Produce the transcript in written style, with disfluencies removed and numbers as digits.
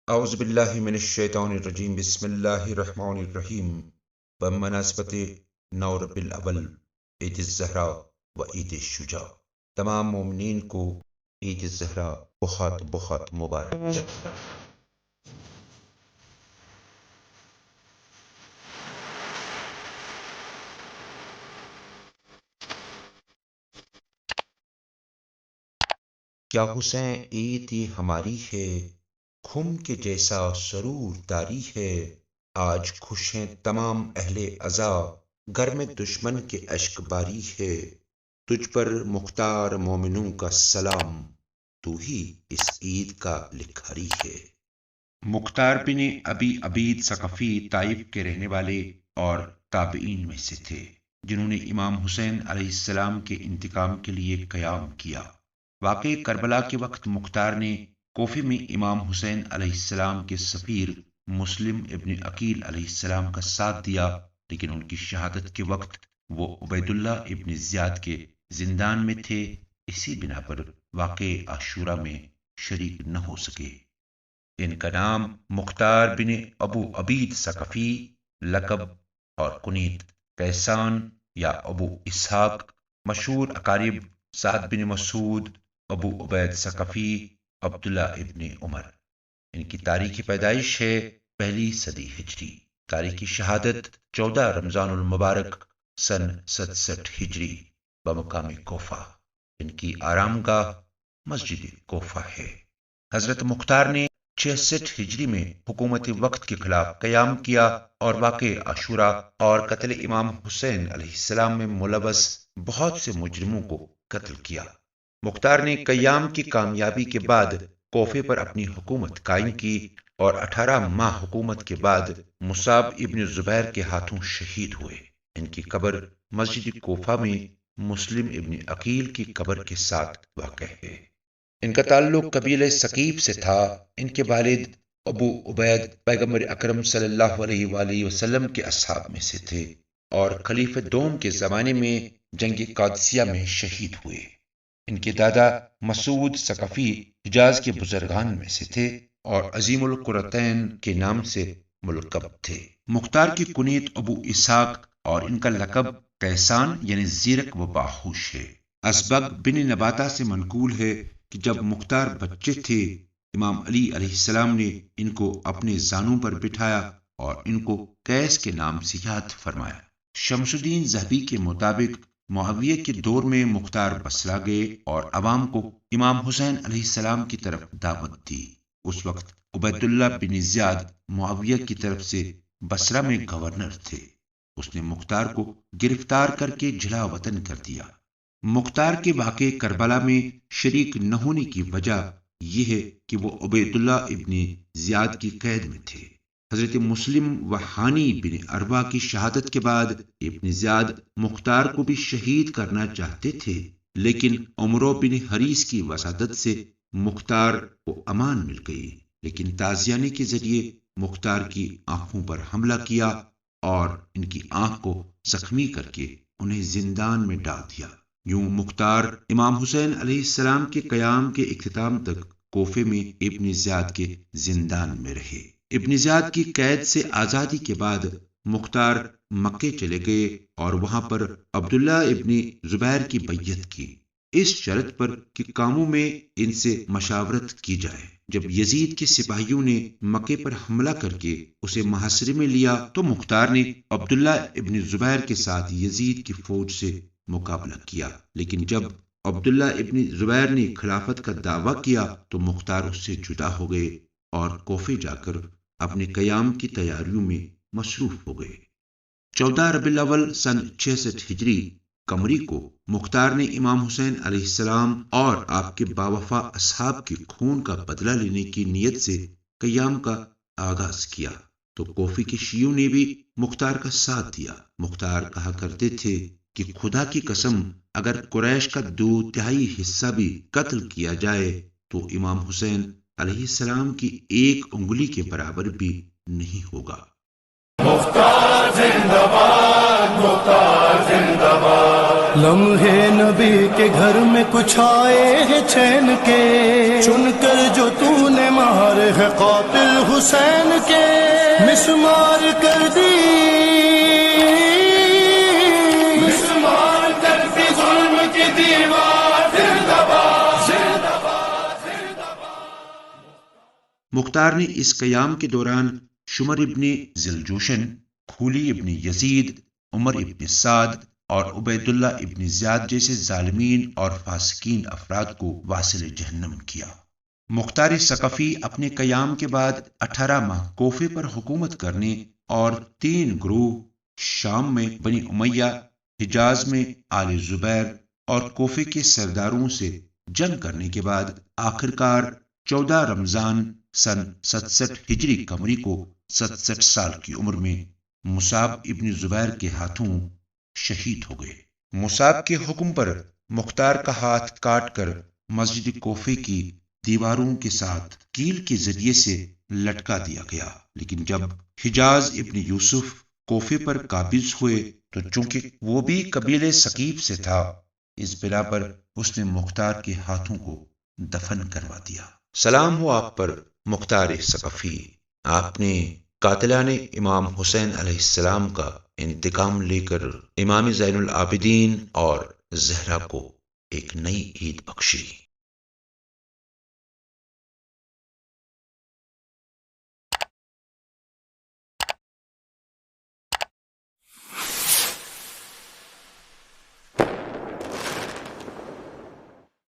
اعوذ باللہ من الشیطان الرجیم، بسم اللہ الرحمن الرحیم۔ بمناسبت نو ربیع الاول، عید الزہرا و عید الشجاع، تمام مومنین کو عید الزہرا بہت بہت مبارک۔ کیا حسین عید یہ ہماری ہے، خم کے جیسا سرور داری ہے۔ آج خوش ہیں تمام اہل عزا، گھر میں دشمن کے اشک باری ہے۔ تجھ پر مختار مومنوں کا سلام، تو ہی اس عید کا لکھاری ہے۔ مختار بن ابی عبید ثقفی طائف کے رہنے والے اور تابعین میں سے تھے، جنہوں نے امام حسین علیہ السلام کے انتقام کے لیے قیام کیا۔ واقعہ کربلا کے وقت مختار نے کوفے میں امام حسین علیہ السلام کے سفیر مسلم ابن عقیل علیہ السلام کا ساتھ دیا، لیکن ان کی شہادت کے وقت وہ عبید اللہ ابن زیاد کے زندان میں تھے۔ اسی بنا پر واقعہ عاشورہ میں شریک نہ ہو سکے۔ ان کا نام مختار بن ابو عبید ثقفی، لقب اور کنیت کیسان یا ابو اسحاق، مشہور اقارب سعد بن مسعود، ابو عبید ثقفی، عبداللہ ابن عمر۔ ان کی تاریخ پیدائش ہے 1 صدی ہجری، تاریخ شہادت 14 رمضان المبارک سن 67 ہجری بمقام کوفہ۔ ان کی آرام گاہ مسجد کوفہ ہے۔ حضرت مختار نے 66 ہجری میں حکومت وقت کے خلاف قیام کیا اور واقع عاشورہ اور قتل امام حسین علیہ السلام میں ملوث بہت سے مجرموں کو قتل کیا۔ مختار نے قیام کی کامیابی کے بعد کوفے پر اپنی حکومت قائم کی اور 18 ماہ حکومت کے بعد مصعب ابن زبیر کے ہاتھوں شہید ہوئے۔ ان کی قبر مسجد کوفہ میں مسلم ابن عقیل کی قبر کے ساتھ واقع ہے۔ ان کا تعلق قبیلہ ثقیف سے تھا۔ ان کے والد ابو عبید پیغمبر اکرم صلی اللہ علیہ وآلہ وسلم کے اصحاب میں سے تھے اور خلیفہ دوم کے زمانے میں جنگ قادسیہ میں شہید ہوئے۔ ان کے دادا مسعود ثقفی حجاز کے بزرگان میں سے تھے اور عظیم القرتین کے نام سے ملقب تھے۔ مختار کی کنیت ابو اسحاق اور ان کا لقب کیسان یعنی زیرک و باہوش ہے۔ اسبغ بن نباتہ سے منقول ہے کہ جب مختار بچے تھے، امام علی علیہ السلام نے ان کو اپنے زانوں پر بٹھایا اور ان کو قیس کے نام سے یاد فرمایا۔ شمس الدین ذہبی کے مطابق معاویہ کے دور میں مختار بصرہ گئے اور عوام کو امام حسین علیہ السلام کی طرف دعوت دی۔ اس وقت عبید اللہ بن زیاد معاویہ کی طرف سے بصرہ میں گورنر تھے۔ اس نے مختار کو گرفتار کر کے جلا وطن کر دیا۔ مختار کے واقع کربلا میں شریک نہ ہونے کی وجہ یہ ہے کہ وہ عبید اللہ ابن زیاد کی قید میں تھے۔ حضرت مسلم و حانی بن عروہ کی شہادت کے بعد ابن زیاد مختار کو بھی شہید کرنا چاہتے تھے، لیکن عمرو بن حریث کی وساطت سے مختار کو امان مل گئی، لیکن تازیانے کے ذریعے مختار کی آنکھوں پر حملہ کیا اور ان کی آنکھ کو زخمی کر کے انہیں زندان میں ڈال دیا۔ یوں مختار امام حسین علیہ السلام کے قیام کے اختتام تک کوفے میں ابن زیاد کے زندان میں رہے۔ ابن زیاد کی قید سے آزادی کے بعد مختار مکے چلے گئے اور وہاں پر عبداللہ ابن زبیر کی بیعت کی، اس شرط پر کہ کاموں میں ان سے مشاورت کی جائے۔ جب یزید کے سپاہیوں نے مکے پر حملہ کر کے اسے محاصرے میں لیا تو مختار نے عبداللہ ابن زبیر کے ساتھ یزید کی فوج سے مقابلہ کیا، لیکن جب عبداللہ ابن زبیر نے خلافت کا دعویٰ کیا تو مختار اس سے جدا ہو گئے اور کوفے جا کر اپنے قیام کی تیاریوں میں مصروف ہو گئے۔ 14 ربیع الاول سن 66 ہجری قمری کو مختار نے امام حسین علیہ السلام اور آپ کے باوفا اصحاب کے خون کا بدلہ لینے کی نیت سے قیام کا آغاز کیا تو کوفے کے شیعوں نے بھی مختار کا ساتھ دیا۔ مختار کہا کرتے تھے کہ خدا کی قسم، اگر قریش کا 2/3 حصہ بھی قتل کیا جائے تو امام حسین علیہ السلام کی 1 انگلی کے برابر بھی نہیں ہوگا۔ مختار زندہ باد، مختار زندہ باد۔ لمحے نبی کے گھر میں کچھ آئے ہیں چین کے، چن کر جو تو نے مارے ہے قاتل حسین کے، مسمار کر دی، مسمار کر دی ظلم کی دیوار، پھر دبا، مختار نے اس قیام کے دوران شمر ابن ذیلجوشن، کھولی ابن یزید، عمر ابن سعد اور عبید اللہ ابن زیاد جیسے ظالمین اور فاسقین افراد کو واصل جہنم کیا۔ مختار ثقفی اپنے قیام کے بعد 18 ماہ کوفے پر حکومت کرنے اور 3 گروہ شام میں بنی امیہ، حجاز میں آل زبیر اور کوفے کے سرداروں سے جنگ کرنے کے بعد آخرکار 14 رمضان سن 67 ہجری قمری کو 67 سال کی عمر میں مصعب ابن زبیر کے ہاتھوں شہید ہو گئے۔ مصعب کے حکم پر مختار کا ہاتھ کاٹ کر مسجد کوفے کی دیواروں کے ساتھ کیل کے ذریعے سے لٹکا دیا گیا، لیکن جب حجاز ابن یوسف کوفے پر قابض ہوئے تو چونکہ وہ بھی قبیلے ثقیف سے تھا، اس بنا پر اس نے مختار کے ہاتھوں کو دفن کروا دیا۔ سلام ہو آپ پر مختار ثقفی، آپ نے قاتلان امام حسین علیہ السلام کا انتقام لے کر امام زین العابدین اور زہرا کو ایک نئی عید بخشی۔